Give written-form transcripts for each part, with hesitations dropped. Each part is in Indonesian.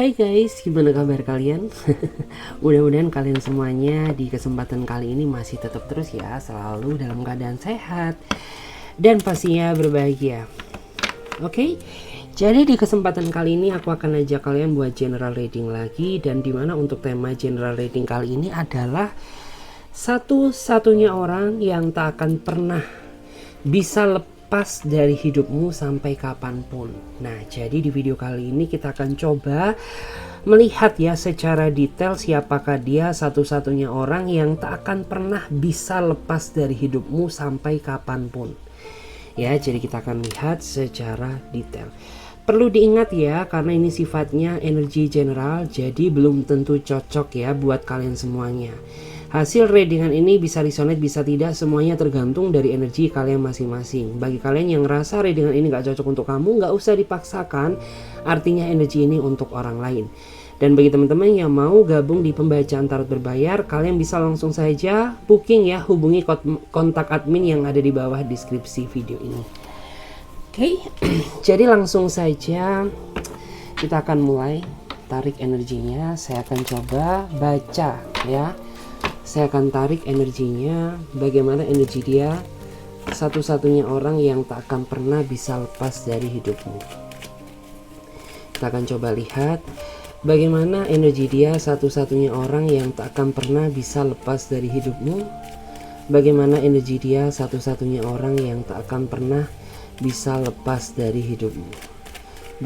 Hai guys, gimana kabar kalian? Mudah-mudahan kalian semuanya di kesempatan kali ini masih tetap terus ya, selalu dalam keadaan sehat dan pastinya berbahagia. Oke, jadi di kesempatan kali ini aku akan ajak kalian buat general reading lagi, dan dimana untuk tema general reading kali ini adalah satu-satunya orang yang tak akan pernah bisa lepas dari hidupmu sampai kapanpun. Nah, jadi di video kali ini kita akan coba melihat ya secara detail siapakah dia satu-satunya orang yang tak akan pernah bisa lepas dari hidupmu sampai kapanpun. Ya, jadi kita akan lihat secara detail. Perlu diingat ya, karena ini sifatnya energi general, jadi belum tentu cocok ya buat kalian semuanya. Hasil readingan ini bisa resonate, bisa tidak, semuanya tergantung dari energi kalian masing-masing. Bagi kalian yang ngerasa readingan ini gak cocok untuk kamu, gak usah dipaksakan, artinya energi ini untuk orang lain. Dan bagi teman-teman yang mau gabung di pembacaan tarot berbayar, kalian bisa langsung saja booking ya, hubungi kontak admin yang ada di bawah deskripsi video ini. Oke, jadi langsung saja kita akan mulai tarik energinya. Saya akan coba baca ya. Saya akan tarik energinya, bagaimana energi dia satu-satunya orang yang tak akan pernah bisa lepas dari hidupmu. Kita akan coba lihat bagaimana energi dia satu-satunya orang yang tak akan pernah bisa lepas dari hidupmu. Bagaimana energi dia satu-satunya orang yang tak akan pernah bisa lepas dari hidupmu.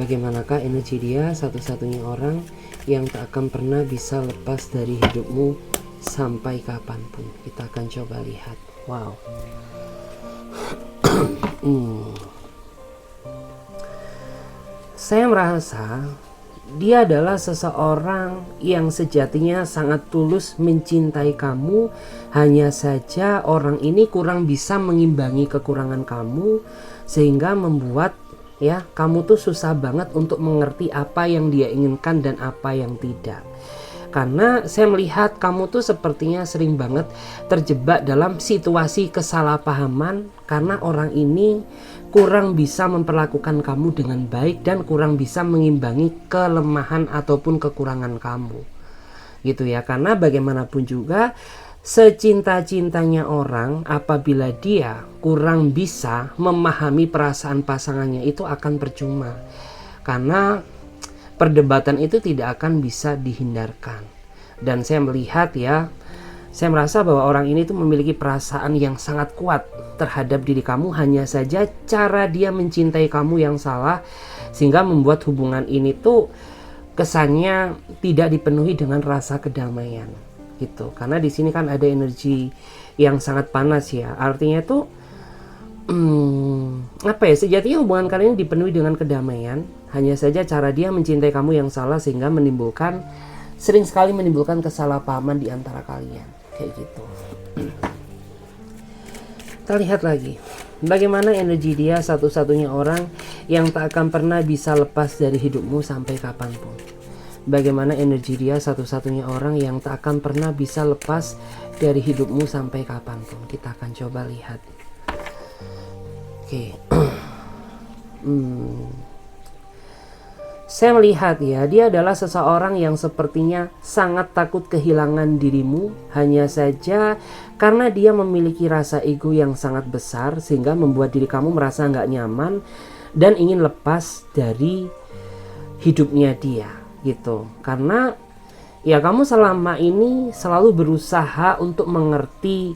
Bagaimanakah energi dia satu-satunya orang yang tak akan pernah bisa lepas dari hidupmu sampai kapanpun. Kita akan coba lihat. Wow. Saya merasa dia adalah seseorang yang sejatinya sangat tulus mencintai kamu. Hanya saja orang ini kurang bisa mengimbangi kekurangan kamu, sehingga membuat ya kamu tuh susah banget untuk mengerti apa yang dia inginkan dan apa yang tidak. Karena saya melihat kamu tuh sepertinya sering banget terjebak dalam situasi kesalahpahaman, karena orang ini kurang bisa memperlakukan kamu dengan baik dan kurang bisa mengimbangi kelemahan ataupun kekurangan kamu. Gitu ya, karena bagaimanapun juga secinta-cintanya orang, apabila dia kurang bisa memahami perasaan pasangannya, itu akan percuma. Karena perdebatan itu tidak akan bisa dihindarkan. Dan saya melihat ya, saya merasa bahwa orang ini tuh memiliki perasaan yang sangat kuat terhadap diri kamu. Hanya saja cara dia mencintai kamu yang salah, sehingga membuat hubungan ini tuh kesannya tidak dipenuhi dengan rasa kedamaian gitu. Karena di sini kan ada energi yang sangat panas ya. Artinya tuh apa ya, sejatinya hubungan kalian dipenuhi dengan kedamaian. Hanya saja cara dia mencintai kamu yang salah, sehingga sering sekali menimbulkan kesalahpahaman di antara kalian kayak gitu. Kita lihat lagi bagaimana energi dia satu-satunya orang yang tak akan pernah bisa lepas dari hidupmu sampai kapanpun. Bagaimana energi dia satu-satunya orang yang tak akan pernah bisa lepas dari hidupmu sampai kapanpun. Kita akan coba lihat. Oke. Saya melihat ya, dia adalah seseorang yang sepertinya sangat takut kehilangan dirimu. Hanya saja karena dia memiliki rasa ego yang sangat besar, sehingga membuat diri kamu merasa nggak nyaman dan ingin lepas dari hidupnya dia gitu. Karena ya kamu selama ini selalu berusaha untuk mengerti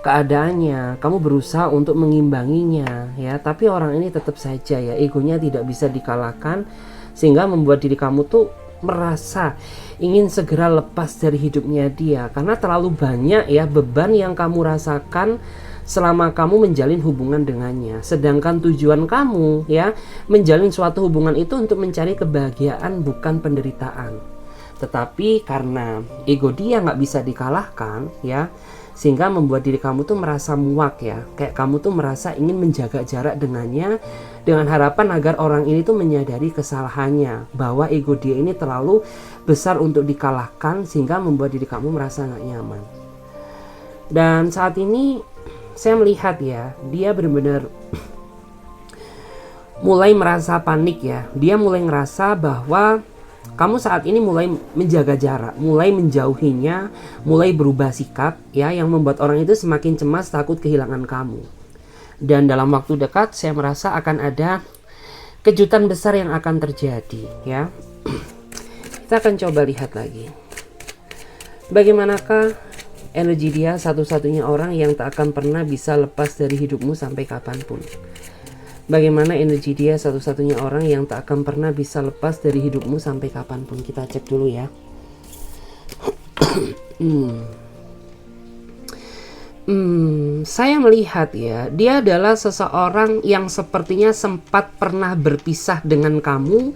keadaannya, kamu berusaha untuk mengimbanginya ya, tapi orang ini tetap saja ya egonya tidak bisa dikalahkan, sehingga membuat diri kamu tuh merasa ingin segera lepas dari hidupnya dia, karena terlalu banyak ya beban yang kamu rasakan selama kamu menjalin hubungan dengannya. Sedangkan tujuan kamu ya menjalin suatu hubungan itu untuk mencari kebahagiaan, bukan penderitaan. Tetapi karena ego dia nggak bisa dikalahkan ya, sehingga membuat diri kamu tuh merasa muak ya, kayak kamu tuh merasa ingin menjaga jarak dengannya, dengan harapan agar orang ini tuh menyadari kesalahannya, bahwa ego dia ini terlalu besar untuk dikalahkan, sehingga membuat diri kamu merasa gak nyaman. Dan saat ini saya melihat ya, dia benar-benar mulai merasa panik ya. Dia mulai ngerasa bahwa kamu saat ini mulai menjaga jarak, mulai menjauhinya, mulai berubah sikap ya, yang membuat orang itu semakin cemas, takut kehilangan kamu. Dan dalam waktu dekat saya merasa akan ada kejutan besar yang akan terjadi ya. Kita akan coba lihat lagi. Bagaimanakah energi dia, satu-satunya orang yang tak akan pernah bisa lepas dari hidupmu sampai kapanpun. Bagaimana energi dia, satu-satunya orang yang tak akan pernah bisa lepas dari hidupmu sampai kapanpun. Kita cek dulu ya. Saya melihat ya, dia adalah seseorang yang sepertinya sempat pernah berpisah dengan kamu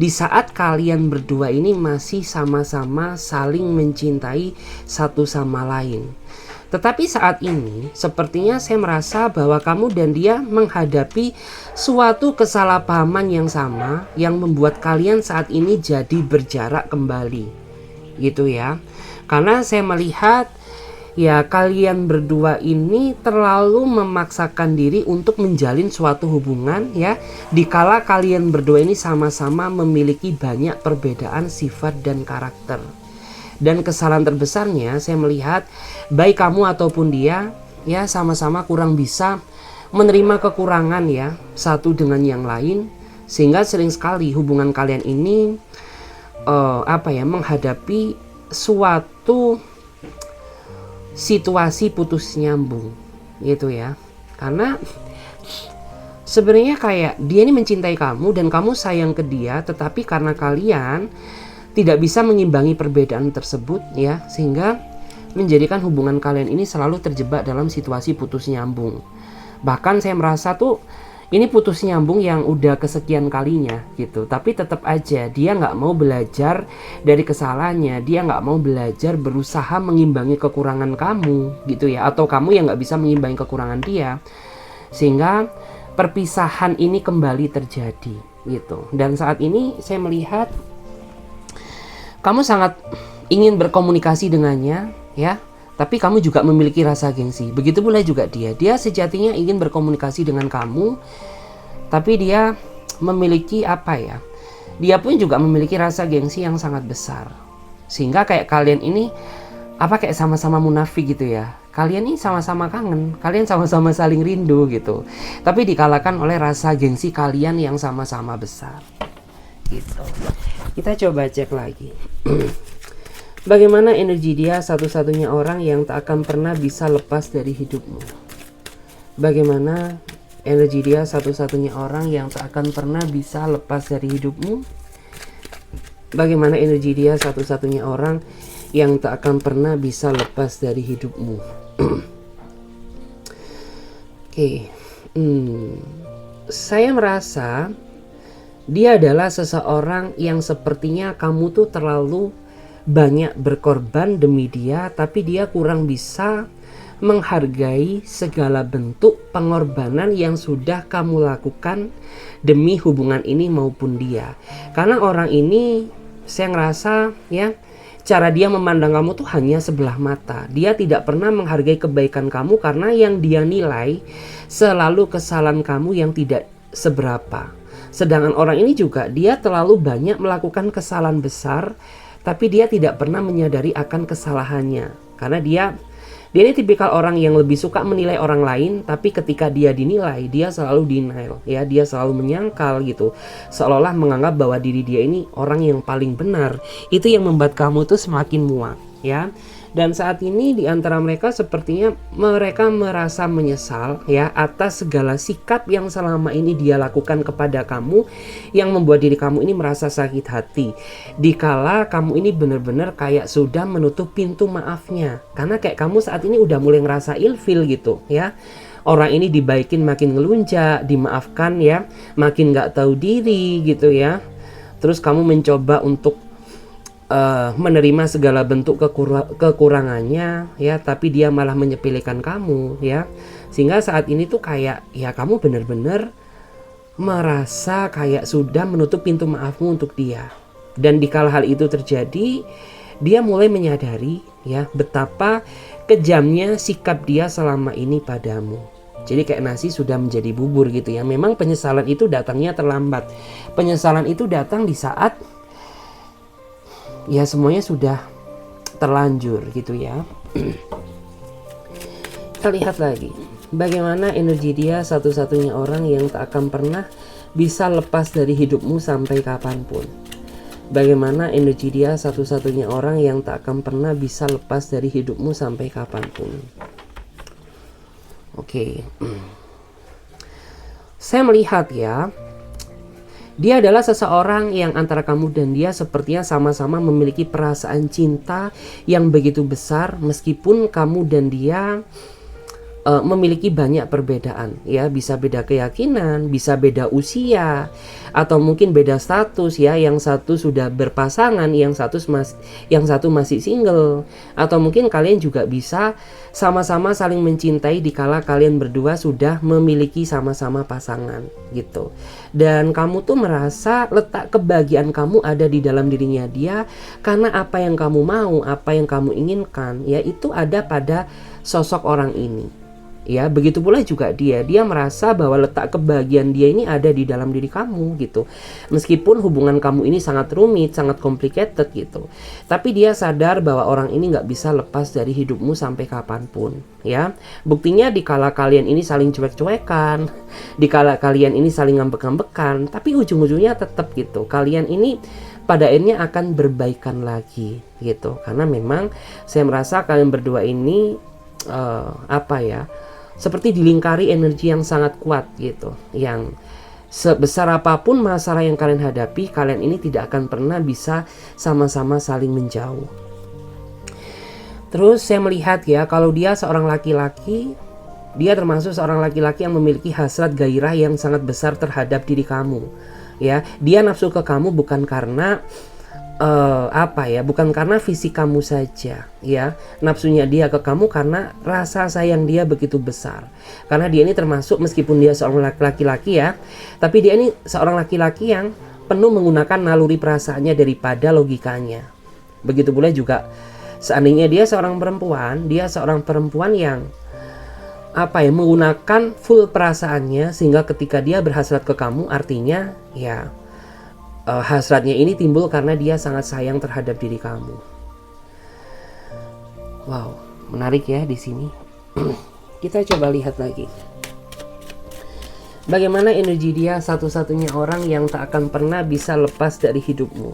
di saat kalian berdua ini masih sama-sama saling mencintai satu sama lain. Tetapi saat ini sepertinya saya merasa bahwa kamu dan dia menghadapi suatu kesalahpahaman yang sama yang membuat kalian saat ini jadi berjarak kembali. Gitu ya. Karena saya melihat ya kalian berdua ini terlalu memaksakan diri untuk menjalin suatu hubungan ya, dikala kalian berdua ini sama-sama memiliki banyak perbedaan sifat dan karakter. Dan kesalahan terbesarnya saya melihat baik kamu ataupun dia ya sama-sama kurang bisa menerima kekurangan ya satu dengan yang lain, sehingga sering sekali hubungan kalian ini menghadapi suatu situasi putus nyambung gitu ya. Karena sebenarnya kayak dia ini mencintai kamu dan kamu sayang ke dia, tetapi karena kalian tidak bisa mengimbangi perbedaan tersebut ya, sehingga menjadikan hubungan kalian ini selalu terjebak dalam situasi putus nyambung. Bahkan saya merasa tuh ini putus nyambung yang udah kesekian kalinya gitu, tapi tetap aja dia nggak mau belajar dari kesalahannya, dia nggak mau belajar berusaha mengimbangi kekurangan kamu gitu ya, atau kamu yang nggak bisa mengimbangi kekurangan dia, sehingga perpisahan ini kembali terjadi gitu. Dan saat ini saya melihat kamu sangat ingin berkomunikasi dengannya ya, tapi kamu juga memiliki rasa gengsi. Begitu pula juga dia sejatinya ingin berkomunikasi dengan kamu, tapi dia memiliki dia pun juga memiliki rasa gengsi yang sangat besar, sehingga kayak kalian ini kayak sama-sama munafik gitu ya. Kalian ini sama-sama kangen, kalian sama-sama saling rindu gitu, tapi dikalahkan oleh rasa gengsi kalian yang sama-sama besar gitu. Kita coba cek lagi. Bagaimana energi dia, satu-satunya orang yang tak akan pernah bisa lepas dari hidupmu. Bagaimana energi dia, satu-satunya orang yang tak akan pernah bisa lepas dari hidupmu. Bagaimana energi dia, satu-satunya orang yang tak akan pernah bisa lepas dari hidupmu. Oke. Saya merasa dia adalah seseorang yang sepertinya kamu tuh terlalu banyak berkorban demi dia, tapi dia kurang bisa menghargai segala bentuk pengorbanan yang sudah kamu lakukan demi hubungan ini maupun dia. Karena orang ini saya ngerasa ya, cara dia memandang kamu tuh hanya sebelah mata. Dia tidak pernah menghargai kebaikan kamu karena yang dia nilai selalu kesalahan kamu yang tidak seberapa. Sedangkan orang ini juga dia terlalu banyak melakukan kesalahan besar, tapi dia tidak pernah menyadari akan kesalahannya. Karena dia ini tipikal orang yang lebih suka menilai orang lain, tapi ketika dia dinilai, dia selalu denial ya, dia selalu menyangkal gitu, seolah-olah menganggap bahwa diri dia ini orang yang paling benar. Itu yang membuat kamu tuh semakin muak ya. Dan saat ini di antara mereka sepertinya mereka merasa menyesal ya atas segala sikap yang selama ini dia lakukan kepada kamu, yang membuat diri kamu ini merasa sakit hati. Dikala kamu ini benar-benar kayak sudah menutup pintu maafnya. Karena kayak kamu saat ini udah mulai ngerasa ilfil gitu ya. Orang ini dibaikin makin ngelunjak, dimaafkan ya makin gak tahu diri gitu ya. Terus kamu mencoba untuk menerima segala bentuk kekurangannya ya, tapi dia malah menyepelekan kamu ya, sehingga saat ini tuh kayak ya kamu benar-benar merasa kayak sudah menutup pintu maafmu untuk dia. Dan dikala hal itu terjadi, dia mulai menyadari ya betapa kejamnya sikap dia selama ini padamu. Jadi kayak nasi sudah menjadi bubur gitu ya. Memang penyesalan itu datangnya terlambat. Penyesalan itu datang di saat ya semuanya sudah terlanjur gitu ya. Kita lihat lagi bagaimana energi dia satu-satunya orang yang tak akan pernah bisa lepas dari hidupmu sampai kapanpun. Bagaimana energi dia satu-satunya orang yang tak akan pernah bisa lepas dari hidupmu sampai kapanpun. Oke. Saya melihat ya, dia adalah seseorang yang antara kamu dan dia sepertinya sama-sama memiliki perasaan cinta yang begitu besar, meskipun kamu dan dia memiliki banyak perbedaan ya, bisa beda keyakinan, bisa beda usia, atau mungkin beda status ya, yang satu sudah berpasangan, yang satu masih single, atau mungkin kalian juga bisa sama-sama saling mencintai dikala kalian berdua sudah memiliki sama-sama pasangan gitu. Dan kamu tuh merasa letak kebahagiaan kamu ada di dalam dirinya dia, karena apa yang kamu mau, apa yang kamu inginkan ya, itu ada pada sosok orang ini. Ya, begitu pula juga dia merasa bahwa letak kebahagiaan dia ini ada di dalam diri kamu gitu. Meskipun hubungan kamu ini sangat rumit, sangat complicated gitu, tapi dia sadar bahwa orang ini nggak bisa lepas dari hidupmu sampai kapanpun ya. Buktinya dikala kalian ini saling cuek-cuekan, dikala kalian ini saling ngambek-ngambekan, tapi ujung-ujungnya tetap gitu, kalian ini pada akhirnya akan berbaikan lagi gitu. Karena memang saya merasa kalian berdua ini seperti dilingkari energi yang sangat kuat gitu, yang sebesar apapun masalah yang kalian hadapi, kalian ini tidak akan pernah bisa sama-sama saling menjauh. Terus saya melihat ya, kalau dia seorang laki-laki, dia termasuk seorang laki-laki yang memiliki hasrat gairah yang sangat besar terhadap diri kamu ya. Dia nafsu ke kamu bukan karena bukan karena fisik kamu saja ya. Nafsunya dia ke kamu karena rasa sayang dia begitu besar. Karena dia ini termasuk, meskipun dia seorang laki-laki ya, tapi dia ini seorang laki-laki yang penuh menggunakan naluri perasaannya daripada logikanya. Begitu pula juga seandainya dia seorang perempuan yang menggunakan full perasaannya, sehingga ketika dia berhasrat ke kamu, artinya ya hasratnya ini timbul karena dia sangat sayang terhadap diri kamu. Wow, menarik ya di sini. Kita coba lihat lagi. Bagaimana energi dia satu-satunya orang yang tak akan pernah bisa lepas dari hidupmu.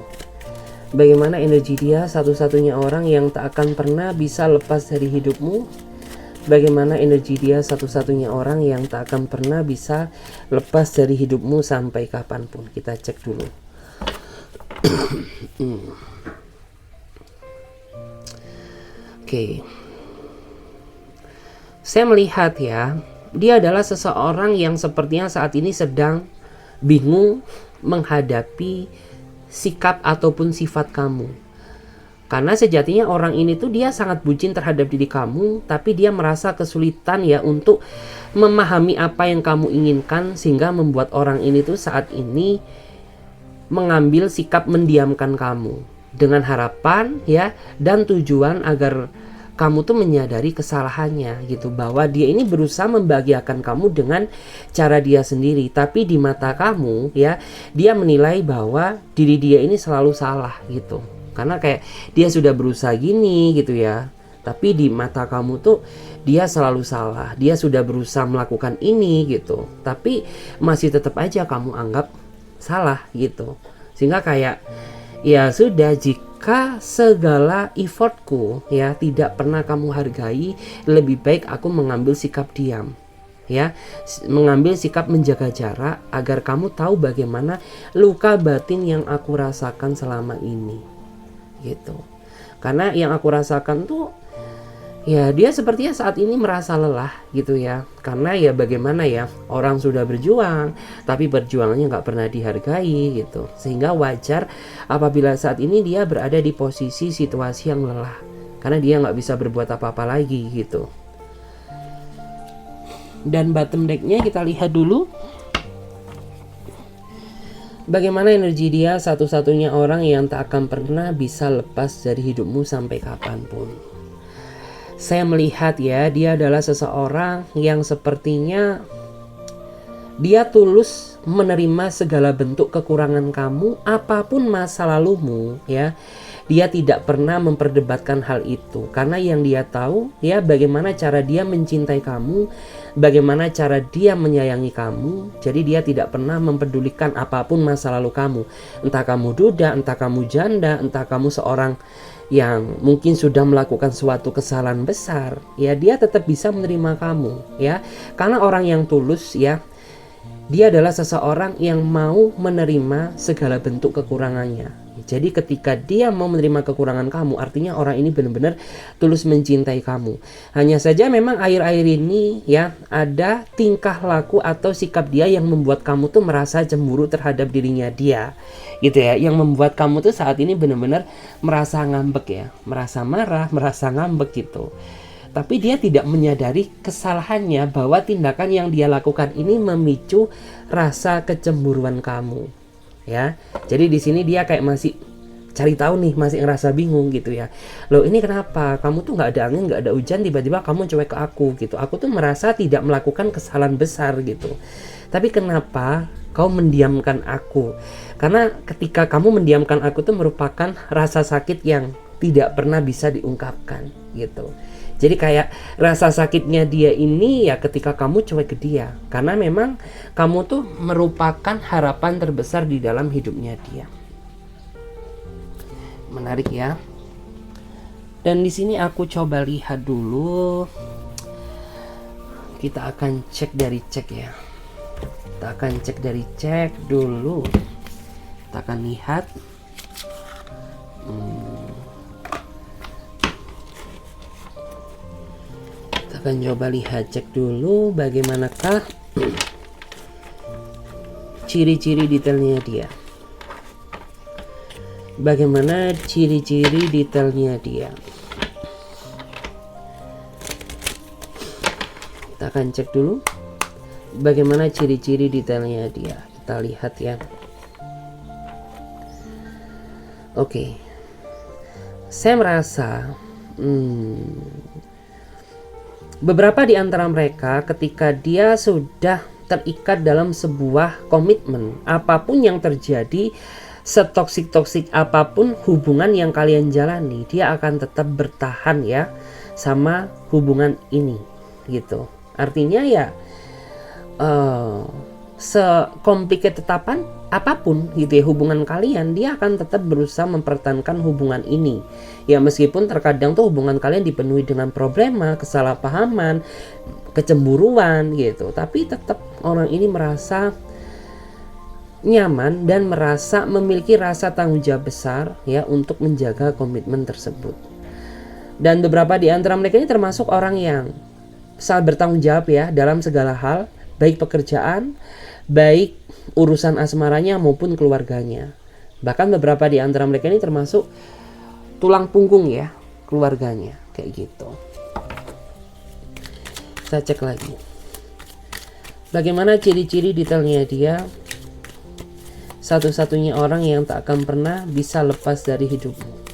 Bagaimana energi dia satu-satunya orang yang tak akan pernah bisa lepas dari hidupmu. Bagaimana energi dia satu-satunya orang yang tak akan pernah bisa lepas dari hidupmu sampai kapanpun. Kita cek dulu. Oke. Saya melihat ya, dia adalah seseorang yang sepertinya saat ini sedang bingung menghadapi sikap ataupun sifat kamu. Karena sejatinya orang ini tuh dia sangat bucin terhadap diri kamu, tapi dia merasa kesulitan ya untuk memahami apa yang kamu inginkan, sehingga membuat orang ini tuh saat ini mengambil sikap mendiamkan kamu dengan harapan ya dan tujuan agar kamu tuh menyadari kesalahannya gitu, bahwa dia ini berusaha membahagiakan kamu dengan cara dia sendiri, tapi di mata kamu ya dia menilai bahwa diri dia ini selalu salah gitu. Karena kayak dia sudah berusaha gini gitu ya, tapi di mata kamu tuh dia selalu salah. Dia sudah berusaha melakukan ini gitu, tapi masih tetap aja kamu anggap salah gitu. Sehingga kayak ya sudah, jika segala effortku ya tidak pernah kamu hargai, lebih baik aku mengambil sikap diam ya, mengambil sikap menjaga jarak agar kamu tahu bagaimana luka batin yang aku rasakan selama ini gitu. Karena yang aku rasakan tuh ya dia sepertinya saat ini merasa lelah gitu ya. Karena ya bagaimana ya, orang sudah berjuang tapi perjuangannya nggak pernah dihargai gitu. Sehingga wajar apabila saat ini dia berada di posisi situasi yang lelah, karena dia nggak bisa berbuat apa-apa lagi gitu. Dan bottom decknya kita lihat dulu. Bagaimana energi dia satu-satunya orang yang tak akan pernah bisa lepas dari hidupmu sampai kapanpun. Saya melihat ya, dia adalah seseorang yang sepertinya dia tulus menerima segala bentuk kekurangan kamu, apapun masa lalumu ya. dia tidak pernah memperdebatkan hal itu, karena yang dia tahu ya bagaimana cara dia mencintai kamu, bagaimana cara dia menyayangi kamu. Jadi dia tidak pernah mempedulikan apapun masa lalu kamu, entah kamu duda, entah kamu janda, entah kamu seorang yang mungkin sudah melakukan suatu kesalahan besar, ya dia tetap bisa menerima kamu ya, karena orang yang tulus ya, dia adalah seseorang yang mau menerima segala bentuk kekurangannya. Jadi ketika dia mau menerima kekurangan kamu, artinya orang ini benar-benar tulus mencintai kamu. Hanya saja memang akhir-akhir ini ya ada tingkah laku atau sikap dia yang membuat kamu tuh merasa cemburu terhadap dirinya dia, gitu ya, yang membuat kamu tuh saat ini benar-benar merasa ngambek ya, merasa marah, merasa ngambek gitu. Tapi dia tidak menyadari kesalahannya, bahwa tindakan yang dia lakukan ini memicu rasa kecemburuan kamu ya. Jadi di sini dia kayak masih cari tahu nih, masih ngerasa bingung gitu ya. Loh ini kenapa? Kamu tuh nggak ada angin, nggak ada hujan, tiba-tiba kamu cuek ke aku gitu. Aku tuh merasa tidak melakukan kesalahan besar gitu. Tapi kenapa kau mendiamkan aku? Karena ketika kamu mendiamkan aku tuh merupakan rasa sakit yang tidak pernah bisa diungkapkan gitu. Jadi kayak rasa sakitnya dia ini ya ketika kamu cuek ke dia, karena memang kamu tuh merupakan harapan terbesar di dalam hidupnya dia. Menarik ya. Dan di sini aku coba lihat dulu. Kita akan cek dari cek ya. Kita akan cek dari cek dulu. Kita akan lihat. Kita akan coba lihat, cek dulu bagaimanakah ciri-ciri detailnya dia. Bagaimana ciri-ciri detailnya dia. Kita akan cek dulu bagaimana ciri-ciri detailnya dia. Kita lihat ya. Oke. Saya merasa beberapa di antara mereka ketika dia sudah terikat dalam sebuah komitmen, apapun yang terjadi, setoksik-toksik apapun hubungan yang kalian jalani, dia akan tetap bertahan ya sama hubungan ini gitu. Artinya ya sekomplikat apapun gitu ya hubungan kalian, dia akan tetap berusaha mempertahankan hubungan ini ya, meskipun terkadang tuh hubungan kalian dipenuhi dengan problema, kesalahpahaman, kecemburuan gitu, tapi tetap orang ini merasa nyaman dan merasa memiliki rasa tanggung jawab besar ya untuk menjaga komitmen tersebut. Dan beberapa di antara mereka ini termasuk orang yang sangat bertanggung jawab ya dalam segala hal, baik pekerjaan, baik urusan asmaranya maupun keluarganya. Bahkan beberapa di antara mereka ini termasuk tulang punggung ya keluarganya, kayak gitu. Kita cek lagi. Bagaimana ciri-ciri detailnya dia? Satu-satunya orang yang tak akan pernah bisa lepas dari hidupmu.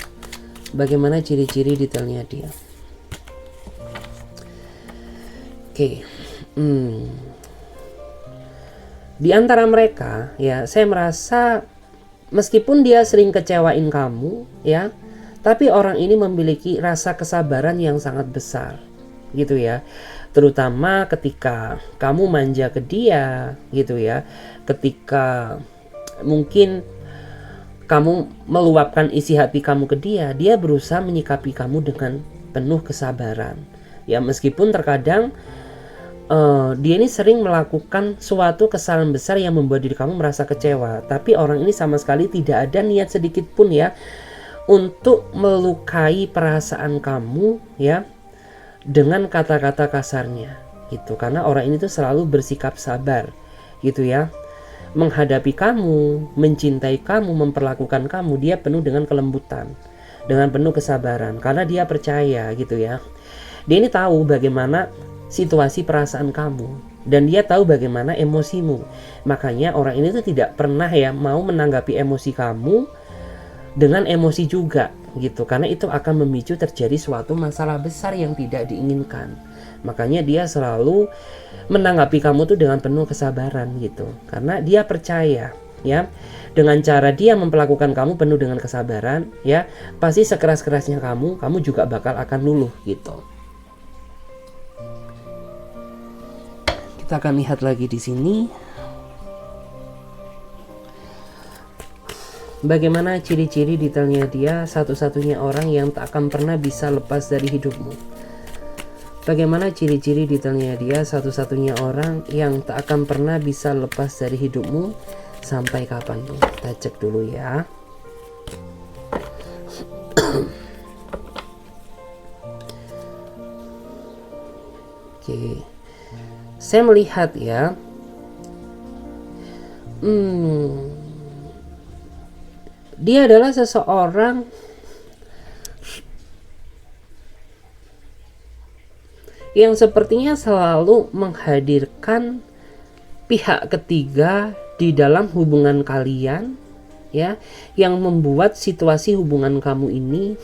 Bagaimana ciri-ciri detailnya dia? Oke. Di antara mereka ya, saya merasa meskipun dia sering kecewain kamu ya, tapi orang ini memiliki rasa kesabaran yang sangat besar gitu ya. Terutama ketika kamu manja ke dia gitu ya. Ketika mungkin kamu meluapkan isi hati kamu ke dia, dia berusaha menyikapi kamu dengan penuh kesabaran. Ya meskipun terkadang dia ini sering melakukan suatu kesalahan besar yang membuat diri kamu merasa kecewa, tapi orang ini sama sekali tidak ada niat sedikit pun ya untuk melukai perasaan kamu ya dengan kata-kata kasarnya gitu, karena orang ini tuh selalu bersikap sabar gitu ya menghadapi kamu, mencintai kamu, memperlakukan kamu. Dia penuh dengan kelembutan, dengan penuh kesabaran, karena dia percaya gitu ya. Dia ini tahu bagaimana situasi perasaan kamu, dan dia tahu bagaimana emosimu. Makanya orang ini tuh tidak pernah ya mau menanggapi emosi kamu dengan emosi juga gitu, karena itu akan memicu terjadi suatu masalah besar yang tidak diinginkan. Makanya dia selalu menanggapi kamu tuh dengan penuh kesabaran gitu, karena dia percaya ya, dengan cara dia memperlakukan kamu penuh dengan kesabaran, ya, pasti sekeras-kerasnya kamu juga bakal akan luluh gitu. Kita akan lihat lagi di sini. Bagaimana ciri-ciri detailnya dia, satu-satunya orang yang tak akan pernah bisa lepas dari hidupmu. Bagaimana ciri-ciri detailnya dia, satu-satunya orang yang tak akan pernah bisa lepas dari hidupmu sampai kapanpun. Kita cek dulu ya. Oke, saya melihat ya, dia adalah seseorang yang sepertinya selalu menghadirkan pihak ketiga di dalam hubungan kalian, ya, yang membuat situasi hubungan kamu ini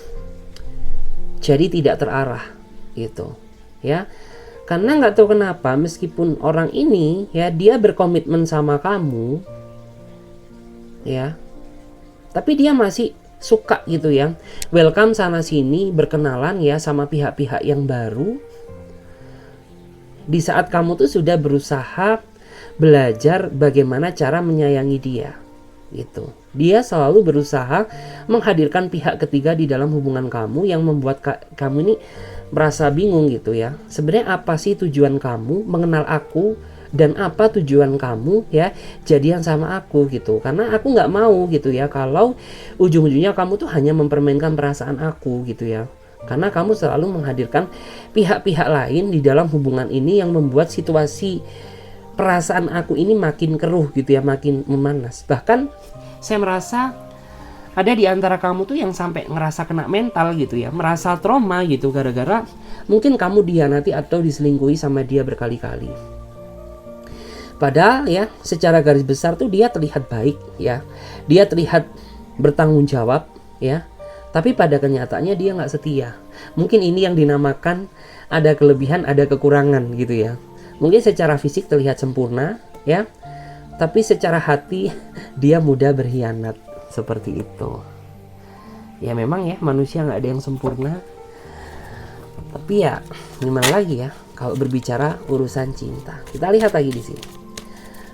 jadi tidak terarah gitu, ya. Karena nggak tahu kenapa, meskipun orang ini, ya, dia berkomitmen sama kamu, ya, tapi dia masih suka gitu ya, welcome sana sini, berkenalan ya sama pihak-pihak yang baru. Di saat kamu tuh sudah berusaha belajar bagaimana cara menyayangi dia gitu. Dia selalu berusaha menghadirkan pihak ketiga di dalam hubungan kamu yang membuat kamu ini merasa bingung gitu ya. Sebenarnya apa sih tujuan kamu mengenal aku, dan apa tujuan kamu ya jadian sama aku gitu. Karena aku nggak mau gitu ya kalau ujung-ujungnya kamu tuh hanya mempermainkan perasaan aku gitu ya. Karena kamu selalu menghadirkan pihak-pihak lain di dalam hubungan ini yang membuat situasi perasaan aku ini makin keruh gitu ya, makin memanas. Bahkan saya merasa ada di antara kamu tuh yang sampai ngerasa kena mental gitu ya, merasa trauma gitu gara-gara mungkin kamu dihianati atau diselingkuhi sama dia berkali-kali. Padahal ya secara garis besar tuh dia terlihat baik ya, dia terlihat bertanggung jawab ya, tapi pada kenyataannya dia nggak setia. Mungkin ini yang dinamakan ada kelebihan ada kekurangan gitu ya. Mungkin secara fisik terlihat sempurna ya, tapi secara hati dia mudah berkhianat, seperti itu. Ya memang ya manusia nggak ada yang sempurna, tapi ya gimana lagi ya kalau berbicara urusan cinta. Kita lihat lagi di sini.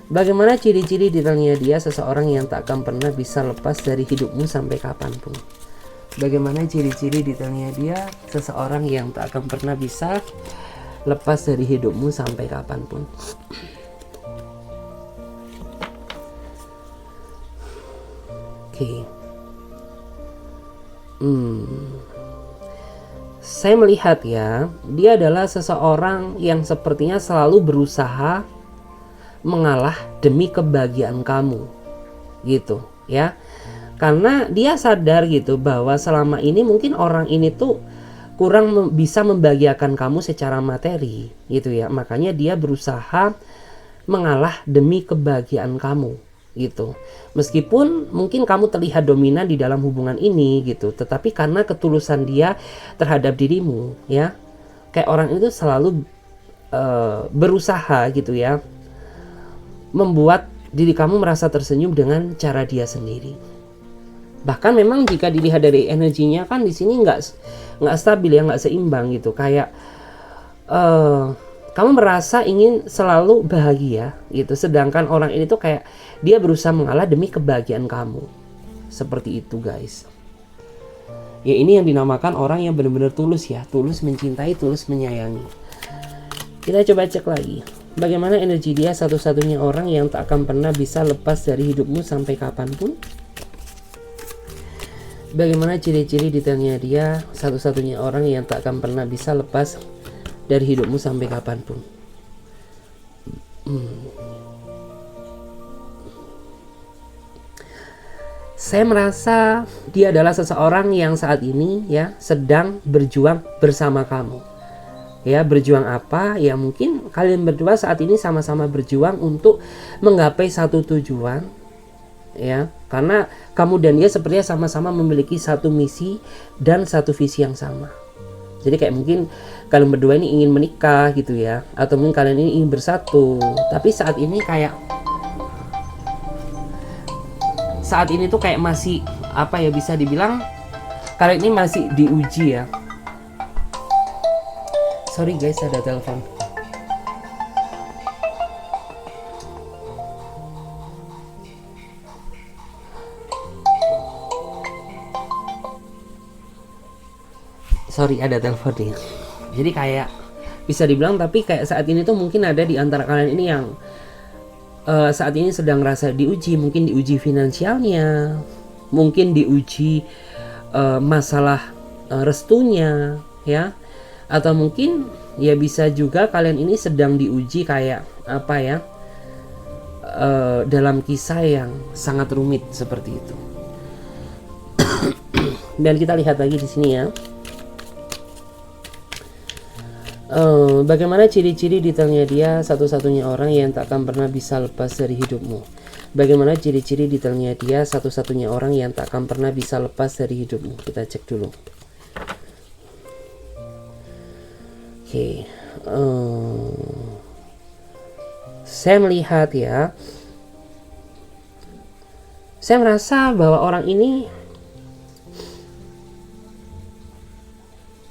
Bagaimana ciri-ciri detailnya dia, seseorang yang tak akan pernah bisa lepas dari hidupmu sampai kapanpun. Bagaimana ciri-ciri detailnya dia, seseorang yang tak akan pernah bisa lepas dari hidupmu sampai kapanpun. Oke. Saya melihat ya, dia adalah seseorang yang sepertinya selalu berusaha mengalah demi kebahagiaan kamu gitu ya. Karena dia sadar gitu bahwa selama ini mungkin orang ini tuh kurang bisa membahagiakan kamu secara materi gitu ya. Makanya dia berusaha mengalah demi kebahagiaan kamu gitu. Meskipun mungkin kamu terlihat dominan di dalam hubungan ini gitu, tetapi karena ketulusan dia terhadap dirimu ya, kayak orang itu selalu berusaha gitu ya, membuat diri kamu merasa tersenyum dengan cara dia sendiri. Bahkan memang jika dilihat dari energinya kan di sini nggak stabil ya, nggak seimbang gitu. Kayak kamu merasa ingin selalu bahagia gitu, sedangkan orang ini tuh kayak dia berusaha mengalah demi kebahagiaan kamu. Seperti itu guys. Ya ini yang dinamakan orang yang benar-benar tulus ya, tulus mencintai, tulus menyayangi. Kita coba cek lagi. Bagaimana energi dia, satu-satunya orang yang tak akan pernah bisa lepas dari hidupmu sampai kapanpun. Bagaimana ciri-ciri detailnya dia, satu-satunya orang yang tak akan pernah bisa lepas dari hidupmu sampai kapanpun. Saya merasa dia adalah seseorang yang saat ini ya sedang berjuang bersama kamu. Ya, berjuang apa? Ya mungkin kalian berdua saat ini sama-sama berjuang untuk menggapai satu tujuan. Ya, karena kamu dan dia sepertinya sama-sama memiliki satu misi dan satu visi yang sama. Jadi kayak mungkin kalian berdua ini ingin menikah gitu ya, atau mungkin kalian ini ingin bersatu. Tapi saat ini kayak saat ini tuh kayak masih apa ya, bisa dibilang kalian ini masih diuji ya. Sorry guys, ada telepon. Sorry, ada telepon nih. Jadi kayak bisa dibilang, tapi kayak saat ini tuh mungkin ada di antara kalian ini yang saat ini sedang rasa diuji, mungkin diuji finansialnya, mungkin diuji masalah restunya ya, atau mungkin ya bisa juga kalian ini sedang diuji kayak apa ya, dalam kisah yang sangat rumit seperti itu. Dan kita lihat lagi di sini ya. Bagaimana ciri-ciri detailnya dia satu-satunya orang yang tak akan pernah bisa lepas dari hidupmu. Bagaimana ciri-ciri detailnya dia satu-satunya orang yang tak akan pernah bisa lepas dari hidupmu. Kita cek dulu. Oke. Saya melihat ya, saya merasa bahwa orang ini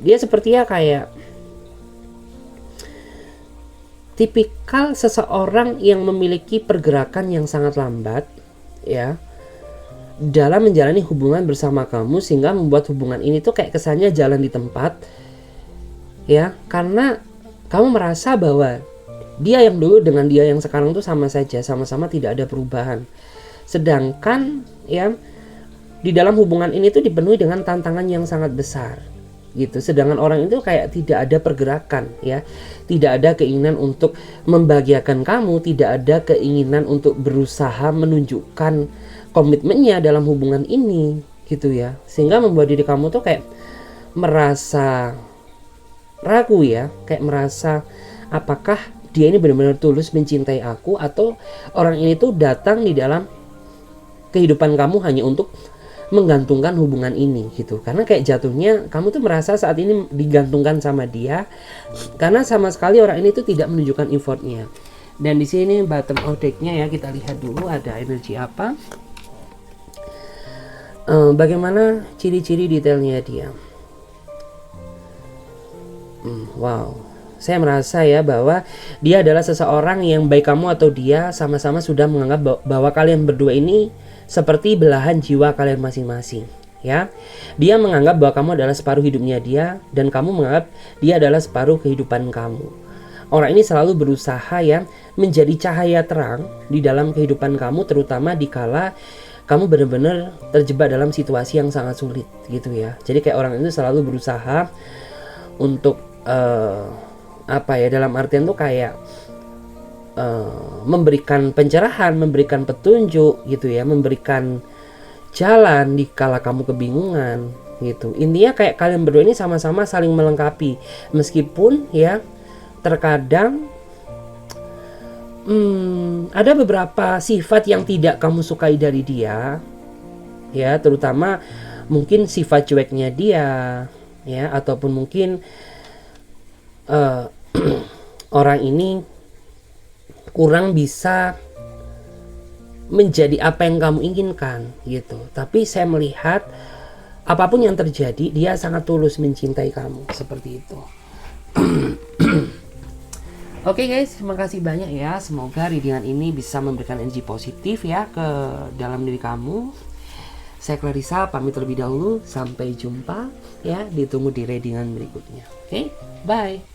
dia sepertinya kayak tipikal seseorang yang memiliki pergerakan yang sangat lambat ya dalam menjalani hubungan bersama kamu, sehingga membuat hubungan ini tuh kayak kesannya jalan di tempat ya, karena kamu merasa bahwa dia yang dulu dengan dia yang sekarang tuh sama saja, sama-sama tidak ada perubahan. Sedangkan ya di dalam hubungan ini tuh dipenuhi dengan tantangan yang sangat besar gitu. Sedangkan orang itu kayak tidak ada pergerakan ya, tidak ada keinginan untuk membahagiakan kamu, tidak ada keinginan untuk berusaha menunjukkan komitmennya dalam hubungan ini gitu ya, sehingga membuat diri kamu tuh kayak merasa ragu ya, kayak merasa apakah dia ini benar-benar tulus mencintai aku, atau orang ini tuh datang di dalam kehidupan kamu hanya untuk menggantungkan hubungan ini gitu. Karena kayak jatuhnya kamu tuh merasa saat ini digantungkan sama dia, karena sama sekali orang ini tuh tidak menunjukkan effortnya. Dan di sini bottom of deck-nya ya, kita lihat dulu ada energi apa, bagaimana ciri-ciri detailnya dia. Wow, saya merasa ya bahwa dia adalah seseorang yang baik kamu atau dia sama-sama sudah menganggap bahwa kalian berdua ini seperti belahan jiwa kalian masing-masing ya. Dia menganggap bahwa kamu adalah separuh hidupnya dia, dan kamu menganggap dia adalah separuh kehidupan kamu. Orang ini selalu berusaha ya menjadi cahaya terang di dalam kehidupan kamu, terutama dikala kamu benar-benar terjebak dalam situasi yang sangat sulit gitu ya. Jadi kayak orang itu selalu berusaha untuk apa ya, dalam artian tuh kayak memberikan pencerahan, memberikan petunjuk gitu ya, memberikan jalan di kala kamu kebingungan gitu. Intinya kayak kalian berdua ini sama-sama saling melengkapi, meskipun ya terkadang ada beberapa sifat yang tidak kamu sukai dari dia ya, terutama mungkin sifat cueknya dia ya, ataupun mungkin orang ini kurang bisa menjadi apa yang kamu inginkan gitu. Tapi saya melihat apapun yang terjadi, dia sangat tulus mencintai kamu, seperti itu. Oke guys, terima kasih banyak ya. Semoga readingan ini bisa memberikan energi positif ya ke dalam diri kamu. Saya Clarissa pamit terlebih dahulu. Sampai jumpa ya, ditunggu di readingan berikutnya. Oke, bye.